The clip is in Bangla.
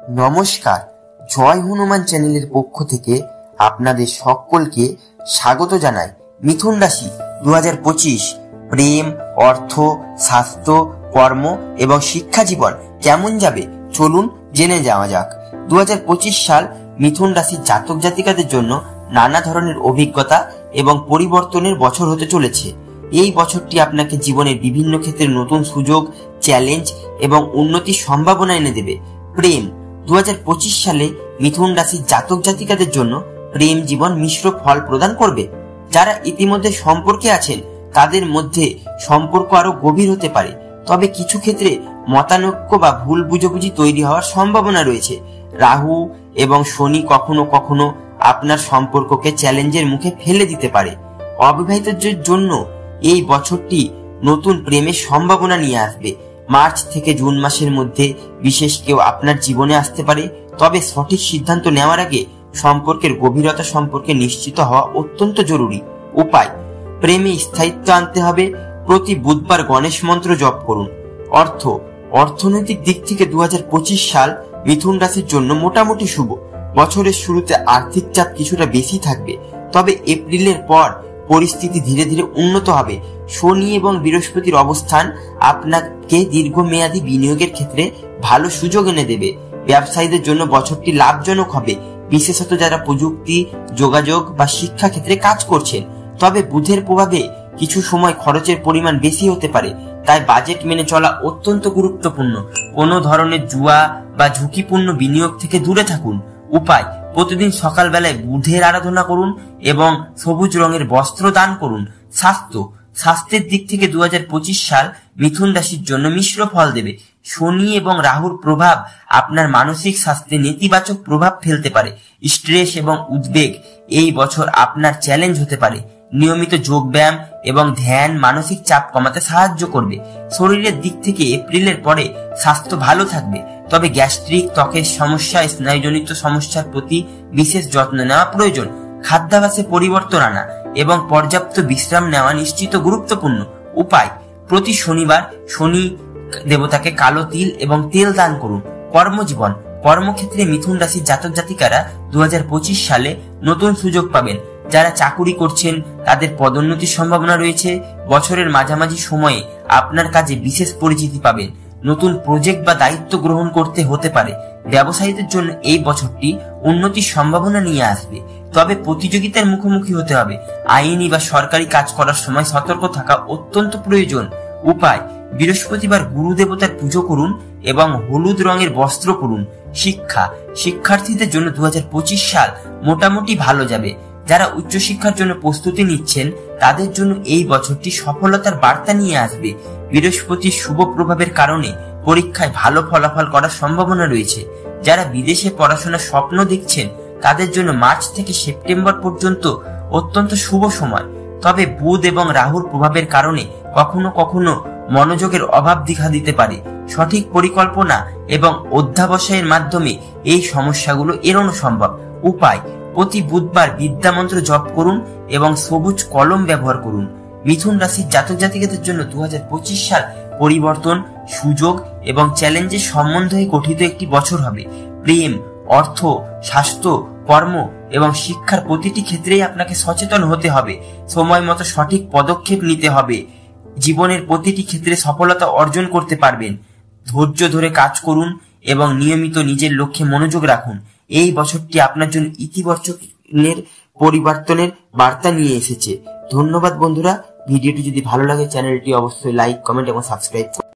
নমস্কার, জয় হনুমান চ্যানেলের পক্ষ থেকে আপনাদের সকলকে স্বাগত জানাই। মিথুন রাশি 2025 প্রেম, অর্থ, স্বাস্থ্য, কর্ম এবং শিক্ষা জীবন কেমন যাবে চলুন জেনে যাওয়া যাক। 2025 সাল মিথুন রাশির জাতক জাতিকাদের জন্য নানা ধরনের অভিজ্ঞতা এবং পরিবর্তনের বছর হতে চলেছে। এই বছরটি আপনাকে জীবনের বিভিন্ন ক্ষেত্রে নতুন সুযোগ, চ্যালেঞ্জ এবং উন্নতির সম্ভাবনা এনে দেবে। প্রেম 2025 সালে মিথুন রাশির জাতক জাতিকাদের জন্য প্রেম জীবন মিশ্র ফল প্রদান করবে। যারা ইতিমধ্যে সম্পর্কে আছেন তাদের মধ্যে সম্পর্ক আরো গভীর হতে পারে, তবে কিছু ক্ষেত্রে মতানৈক্য বা ভুল বুঝাবুঝি তৈরি হওয়ার সম্ভাবনা রয়েছে। রাহু এবং শনি কখনো কখনো আপনার সম্পর্ককে চ্যালেঞ্জের মুখে ফেলে দিতে পারে। অবিবাহিতদের জন্য এই বছরটি নতুন প্রেমের সম্ভাবনা নিয়ে আসবে। মার্চ থেকে জুন মাসের মধ্যে বিশেষ কেউ আপনার জীবনে আসতে পারে, তবে সঠিক সিদ্ধান্ত নেওয়ার আগে সম্পর্কের গভীরতা সম্পর্কে নিশ্চিত হওয়া অত্যন্ত জরুরি। উপায়: প্রেমে স্থায়িত্ব আনতে হবে। প্রতি বুধবার গণেশ মন্ত্র জপ করুন। অর্থনৈতিক দিক থেকে 2025 সাল মিথুন রাশির জন্য মোটামুটি শুভ। বছরের শুরুতে আর্থিক চাপ কিছুটা বেশি থাকবে, তবে এপ্রিলের পর পরিস্থিতি ধীরে ধীরে উন্নত হবে। শনি এবং বৃহস্পতির অবস্থান আপনাকে দীর্ঘমেয়াদী বিনিয়োগের ক্ষেত্রে ভালো সুযোগ এনে দেবে। ব্যবসায়ীদের জন্য বছরটি লাভজনক হবে, বিশেষত যারা প্রযুক্তি, যোগাযোগ বা শিক্ষা ক্ষেত্রে কাজ করছেন। তবে বুধের প্রভাবে কিছু সময় খরচের পরিমাণ বেশি হতে পারে, তাই বাজেট মেনে চলা অত্যন্ত গুরুত্বপূর্ণ। কোনো ধরনের জুয়া বা ঝুঁকিপূর্ণ বিনিয়োগ থেকে দূরে থাকুন। উপায়: প্রতিদিন সকালবেলায় বুধের আরাধনা করুন এবং সবুজ রঙের বস্ত্র দান করুন। স্বাস্থ্যের দিক থেকে 2025 সাল মিথুন রাশির জন্য মিশ্র ফল দেবে। শনি এবং রাহুর প্রভাব আপনার মানসিক স্বাস্থ্যে নেতিবাচক প্রভাব ফেলতে পারে। স্ট্রেস এবং উদ্বেগ এই বছর আপনার চ্যালেঞ্জ হতে পারে। নিয়মিত যোগব্যায়াম এবং ধ্যান মানসিক চাপ কমাতে সাহায্য করবে। শরীরের দিক থেকে এপ্রিলের পরে স্বাস্থ্য ভালো থাকবে, তবে গ্যাস্ট্রিক, ত্বকের সমস্যা, স্নায়ুজনিত সমস্যার প্রতি বিশেষ যত্ন নেওয়া প্রয়োজন। খাদ্যাভ্যাসে পরিবর্তন আনা এবং পর্যাপ্ত বিশ্রাম নেওয়া নিশ্চিত গুরুত্বপূর্ণ। উপায়: প্রতি শনিবার শনি দেবতাকে কালো তিল এবং তেল দান করুন। কর্মক্ষেত্রে মিথুন রাশির জাতক জাতিকারা 2025 সালে নতুন সুযোগ পাবেন। যারা চাকুরি করছেন তাদের পদোন্নতির সম্ভাবনা রয়েছে। বছরের মাঝামাঝি সময়ে আপনার কাজে বিশেষ পরিচিতি পাবেন। নতুন প্রজেক্ট বা দায়িত্ব গ্রহণ করতে হতে পারে। ব্যবসায়ীদের জন্য এই বছরটি উন্নতির সম্ভাবনা নিয়ে আসবে, তবে প্রতিযোগিতার মুখোমুখি হতে হবে। আইনি বা সরকারি কাজ করার সময় সতর্ক থাকা অত্যন্ত প্রয়োজন। উপায়: বৃহস্পতিবার গুরু দেবতার পুজো করুন এবং হলুদ রঙের বস্ত্র পরুন। শিক্ষার্থীদের জন্য 2025 সাল মোটামুটি ভালো যাবে। যারা উচ্চশিক্ষার জন্য প্রস্তুতি নিচ্ছেন তাদের জন্য এই বছরটি সফলতার বার্তা নিয়ে আসবে। বৃহস্পতির শুভ প্রভাবের কারণে পরীক্ষায় ভালো ফলাফল করার সম্ভাবনা রয়েছে। যারা বিদেশে পড়াশোনার স্বপ্ন দেখছেন তাদের জন্য মার্চ থেকে সেপ্টেম্বর পর্যন্ত অত্যন্ত শুভ সময়, তবে বুধ এবং রাহুর প্রভাবের কারণে কখনো কখনো মনোযোগের অভাব দেখা দিতে পারে। সঠিক পরিকল্পনা এবং অধ্যাবসায়ের মাধ্যমে এই সমস্যাগুলো এড়ানো সম্ভব। উপায়: প্রতি বুধবার বিদ্যা মন্ত্র জপ করুন এবং সবুজ কলম ব্যবহার করুন। মিথুন রাশির জাতক জাতিকাদের জন্য 2025 সাল পরিবর্তন, সুযোগ এবং চ্যালেঞ্জের সম্বন্ধে গঠিত একটি বছর হবে। প্রেম, অর্থ, স্বাস্থ্য, কর্ম এবং শিক্ষার প্রতিটি ক্ষেত্রেই আপনাকে সচেতন হতে হবে। সময় মতো সঠিক পদক্ষেপ নিতে হবে। জীবনের প্রতিটি ক্ষেত্রে সফলতা অর্জন করতে পারবেন। ধৈর্য ধরে কাজ করুন এবং নিয়মিত নিজের লক্ষ্যে মনোযোগ রাখুন। এই বছরটি আপনার জন্য ইতিবাচক পরিবর্তনের বার্তা নিয়ে এসেছে। ধন্যবাদ বন্ধুরা। ভিডিওটি যদি ভালো লাগে চ্যানেলটি অবশ্যই লাইক, কমেন্ট এবং সাবস্ক্রাইব করুন।